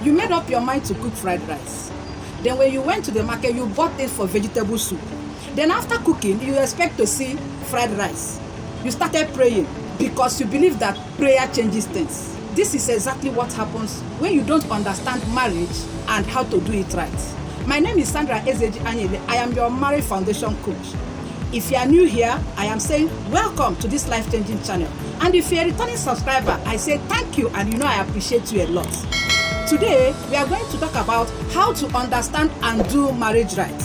You made up your mind to cook fried rice. Then when you went to the market, you bought it for vegetable soup. Then after cooking, you expect to see fried rice. You started praying because you believe that prayer changes things. This is exactly what happens when you don't understand marriage and how to do it right. My name is Sandra Ezeji Anyaele. I am your marriage foundation coach. If you are new here, I am saying welcome to this life-changing channel. And if you are a returning subscriber, I say thank you, and you know I appreciate you a lot. Today, we are going to talk about how to understand and do marriage right.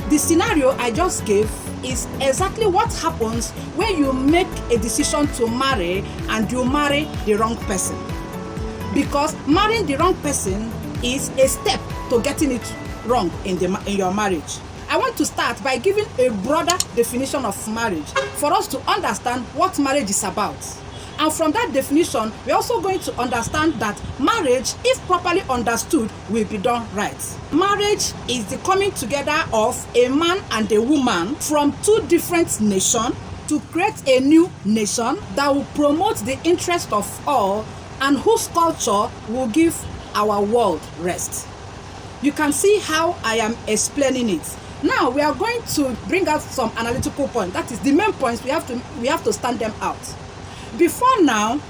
The scenario I just gave is exactly what happens when you make a decision to marry and you marry the wrong person. Because marrying the wrong person is a step to getting it wrong in your marriage. I want to start by giving a broader definition of marriage for us to understand what marriage is about. And from that definition, we're also going to understand that marriage, if properly understood, will be done right. Marriage is the coming together of a man and a woman from two different nations to create a new nation that will promote the interest of all and whose culture will give our world rest. You can see how I am explaining it. Now we are going to bring out some analytical points. That is the main points. We have to stand them out. Before now,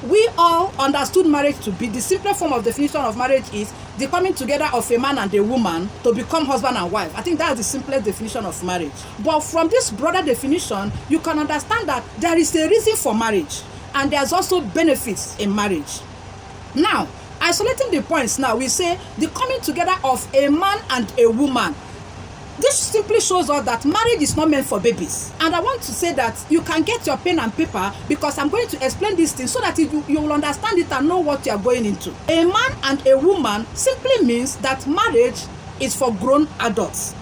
we all understood marriage to be the simpler form of definition of marriage is the coming together of a man and a woman to become husband and wife. I think that's the simplest definition of marriage. But from this broader definition, you can understand that there is a reason for marriage and there's also benefits in marriage. Now, isolating the points now, we say the coming together of a man and a woman. This simply shows us that marriage is not meant for babies. And I want to say that you can get your pen and paper because I'm going to explain these things so that you will understand it and know what you are going into. A man and a woman simply means that marriage is for grown adults.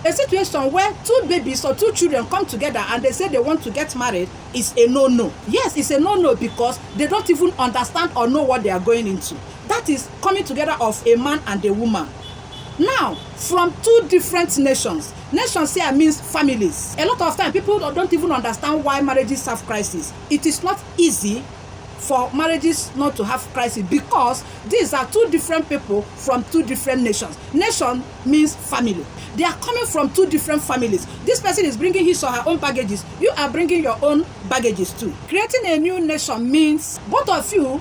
A situation where two babies or two children come together and they say they want to get married is a no-no. Yes, it's a no-no because they don't even understand or know what they are going into. That is coming together of a man and a woman. Now, from two different nations. Nations here means families. A lot of time, people don't even understand why marriages have crisis. It is not easy for marriages not to have crisis because these are two different people from two different nations. Nation means family. They are coming from two different families. This person is bringing his or her own baggages. You are bringing your own baggages too. Creating a new nation means both of you,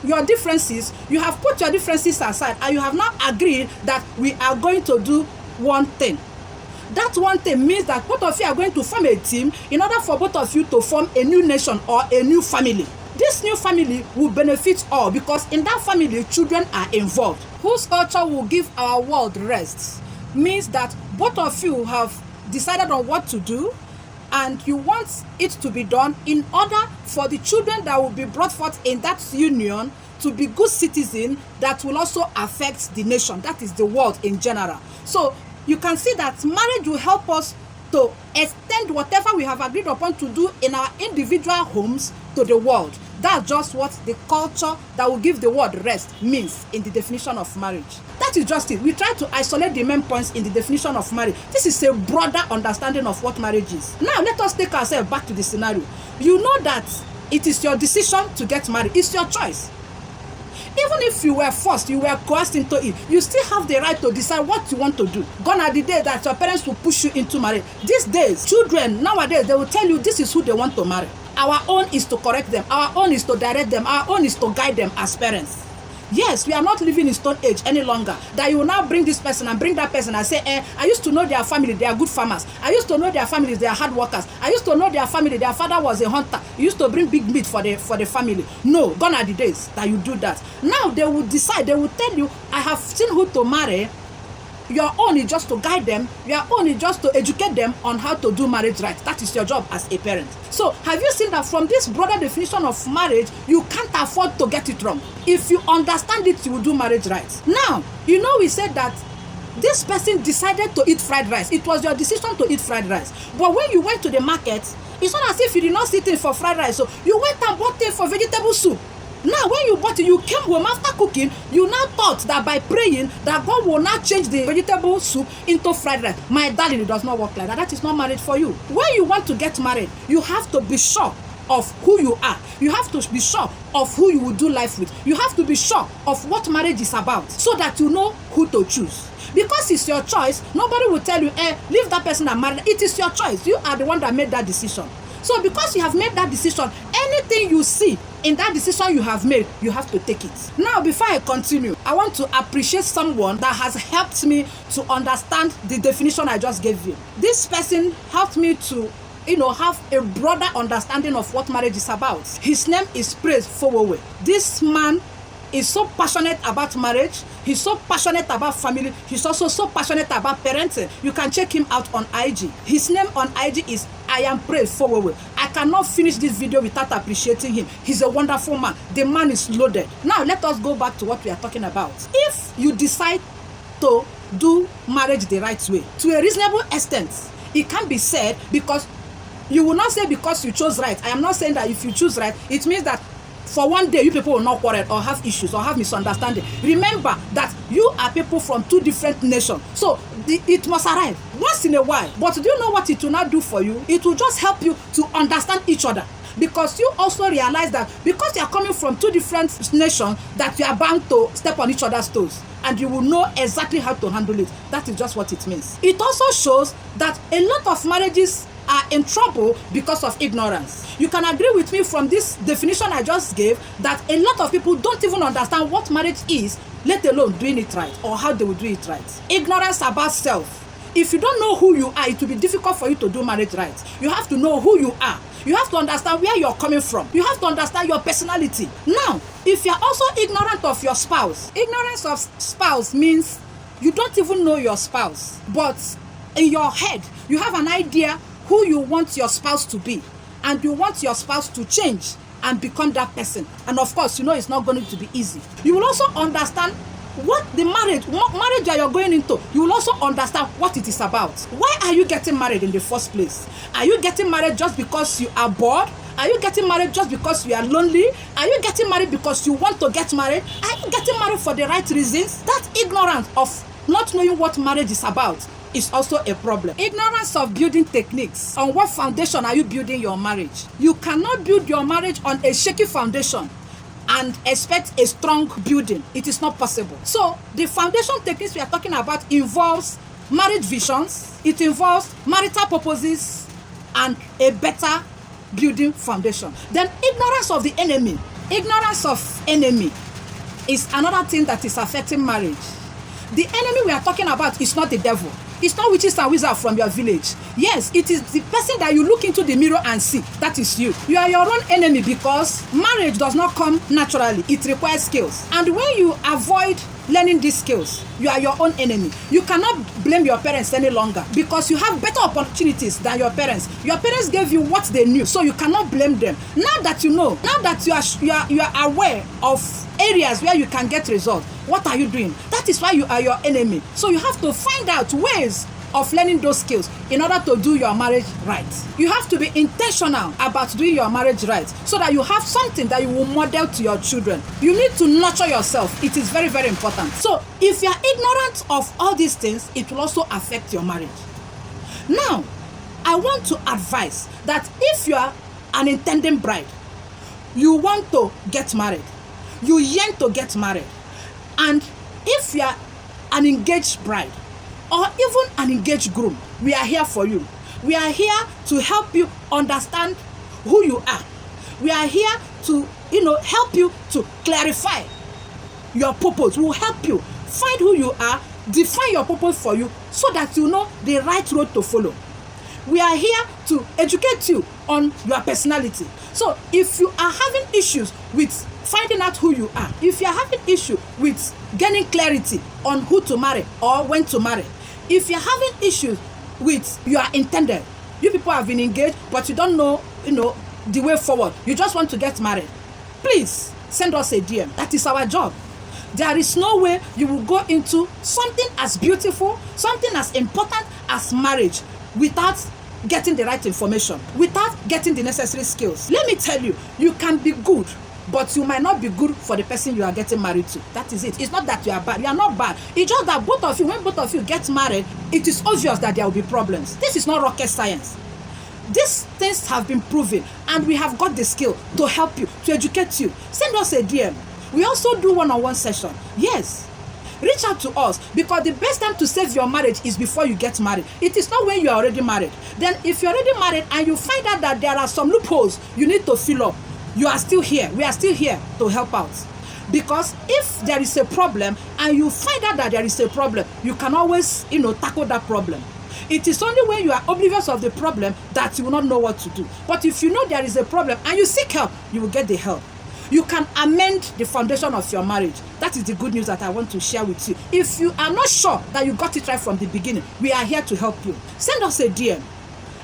your differences, you have put your differences aside and you have now agreed that we are going to do one thing. That one thing means that both of you are going to form a team in order for both of you to form a new nation or a new family. This new family will benefit all because in that family, children are involved. Whose culture will give our world rest means that both of you have decided on what to do and you want it to be done in order for the children that will be brought forth in that union to be good citizens that will also affect the nation, that is the world in general. So you can see that marriage will help us to extend whatever we have agreed upon to do in our individual homes to the world. That's just what the culture that will give the world rest means in the definition of marriage. That is just it. We try to isolate the main points in the definition of marriage. This is a broader understanding of what marriage is. Now, let us take ourselves back to the scenario. You know that it is your decision to get married. It's your choice. Even if you were forced, you were coerced into it, you still have the right to decide what you want to do. Gone are the days that your parents will push you into marriage. These days, children, nowadays, they will tell you this is who they want to marry. Our own is to correct them. Our own is to direct them. Our own is to guide them as parents. Yes, we are not living in stone age any longer. That you will now bring this person and bring that person and say, I used to know their family, they are good farmers. I used to know their families, they are hard workers. I used to know their family, their father was a hunter. He used to bring big meat for the family. No, gone are the days that you do that. Now they will decide, they will tell you, I have seen who to marry. Your own is just to guide them. Your own is just to educate them on how to do marriage right. That is your job as a parent. So have you seen that from this broader definition of marriage, you can't afford to get it wrong. If you understand it, you will do marriage right. Now, we said that this person decided to eat fried rice. It was your decision to eat fried rice. But when you went to the market, it's not as if you did not sit in for fried rice. So you went and bought it for vegetable soup. Now, when you bought it, you came home after cooking, you now thought that by praying, that God will now change the vegetable soup into fried rice. My darling, it does not work like that. That is not marriage for you. When you want to get married, you have to be sure of who you are. You have to be sure of who you will do life with. You have to be sure of what marriage is about so that you know who to choose. Because it's your choice, nobody will tell you, leave that person and marry. It is your choice. You are the one that made that decision. So because you have made that decision, anything you see in that decision you have made, you have to take it. Now, before I continue, I want to appreciate someone that has helped me to understand the definition I just gave you. This person helped me to have a broader understanding of what marriage is about. His name is Praise Fowowe. This man is so passionate about marriage. He's so passionate about family. He's also so passionate about parenting. You can check him out on IG. His name on IG is I am Praise Fowowe. I cannot finish this video without appreciating him. He's a wonderful man. The man is loaded. Now let us go back to what we are talking about. If you decide to do marriage the right way, to a reasonable extent, it can be said, because you will not say because you chose right. I am not saying that if you choose right, it means that for one day you people will not quarrel or have issues or have misunderstanding. Remember that you are people from two different nations, so it must arrive once in a while. But do you know what it will not do for you? It will just help you to understand each other, because you also realize that because you are coming from two different nations, that you are bound to step on each other's toes, and you will know exactly how to handle it. That is just what it means. It also shows that a lot of marriages are in trouble because of ignorance. You can agree with me from this definition I just gave that a lot of people don't even understand what marriage is, let alone doing it right or how they will do it right. Ignorance about self. If you don't know who you are, it will be difficult for you to do marriage right. You have to know who you are. You have to understand where you're coming from. You have to understand your personality. Now, if you're also ignorant of your spouse, ignorance of spouse means you don't even know your spouse, but in your head, you have an idea who you want your spouse to be, and you want your spouse to change and become that person. And of course, it's not going to be easy. You will also understand what the marriage that you're going into, you will also understand what it is about. Why are you getting married in the first place? Are you getting married just because you are bored? Are you getting married just because you are lonely? Are you getting married because you want to get married? Are you getting married for the right reasons? That ignorance of not knowing what marriage is about is also a problem. Ignorance of building techniques. On what foundation are you building your marriage? You cannot build your marriage on a shaky foundation and expect a strong building. It is not possible. So the foundation techniques we are talking about involves marriage visions, it involves marital purposes, and a better building foundation. Then ignorance of the enemy. Ignorance of enemy is another thing that is affecting marriage. The enemy we are talking about is not the devil. It's not witches and wizards from your village. Yes, it is the person that you look into the mirror and see. That is you. You are your own enemy, because marriage does not come naturally. It requires skills. And when you avoid learning these skills, you are your own enemy. You cannot blame your parents any longer, because you have better opportunities than your parents. Your parents gave you what they knew, so you cannot blame them. Now that you know, now that you are aware of areas where you can get results, what are you doing? That is why you are your enemy. So you have to find out ways of learning those skills in order to do your marriage right. You have to be intentional about doing your marriage right, so that you have something that you will model to your children. You need to nurture yourself. It is very, very important. So if you are ignorant of all these things, it will also affect your marriage. Now, I want to advise that if you are an intending bride, you want to get married, you yearn to get married, and if you are an engaged bride or even an engaged groom, we are here for you. We are here to help you understand who you are. We are here to help you to clarify your purpose. We will help you find who you are, define your purpose for you, so that you know the right road to follow. We are here to educate you on your personality. So if you are having issues with finding out who you are, if you are having issue with gaining clarity on who to marry or when to marry, if you are having issues with your intended, you people have been engaged but you don't know the way forward, you just want to get married, please send us a DM. That is our job. There is no way you will go into something as beautiful, something as important as marriage without getting the right information, without getting the necessary skills. Let me tell you, you can be good, but you might not be good for the person you are getting married to. That is it. It's not that you are bad. You are not bad. It's just that when both of you get married, it is obvious that there will be problems. This is not rocket science. These things have been proven, and we have got the skill to help you, to educate you. Send us a DM. We also do one-on-one session. Yes. Reach out to us, because the best time to save your marriage is before you get married. It is not when you are already married. Then if you're already married and you find out that there are some loopholes you need to fill up, you are still here. We are still here to help out. Because if there is a problem and you find out that there is a problem, you can always, tackle that problem. It is only when you are oblivious of the problem that you will not know what to do. But if you know there is a problem and you seek help, you will get the help. You can amend the foundation of your marriage. That is the good news that I want to share with you. If you are not sure that you got it right from the beginning, we are here to help you. Send us a DM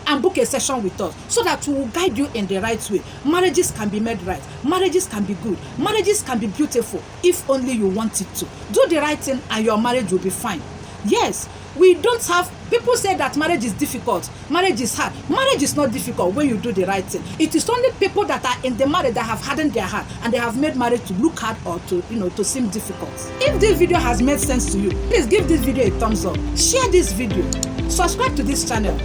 and book a session with us so that we will guide you in the right way. Marriages can be made right. Marriages can be good. Marriages can be beautiful if only you want it to. Do the right thing and your marriage will be fine. Yes, we don't have, people say that marriage is difficult, marriage is hard. Marriage is not difficult when you do the right thing. It is only people that are in the marriage that have hardened their heart and they have made marriage to look hard or to seem difficult. If this video has made sense to you, please give this video a thumbs up. Share this video. Subscribe to this channel.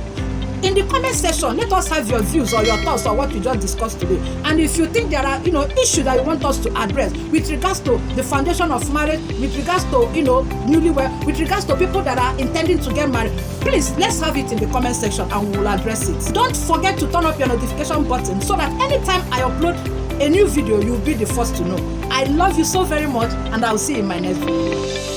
In the comment section, let us have your views or your thoughts on what we just discussed today. And if you think there are, issues that you want us to address with regards to the foundation of marriage, with regards to, newlywed, with regards to people that are intending to get married, please, let's have it in the comment section and we will address it. Don't forget to turn up your notification button so that anytime I upload a new video, you'll be the first to know. I love you so very much, and I'll see you in my next video.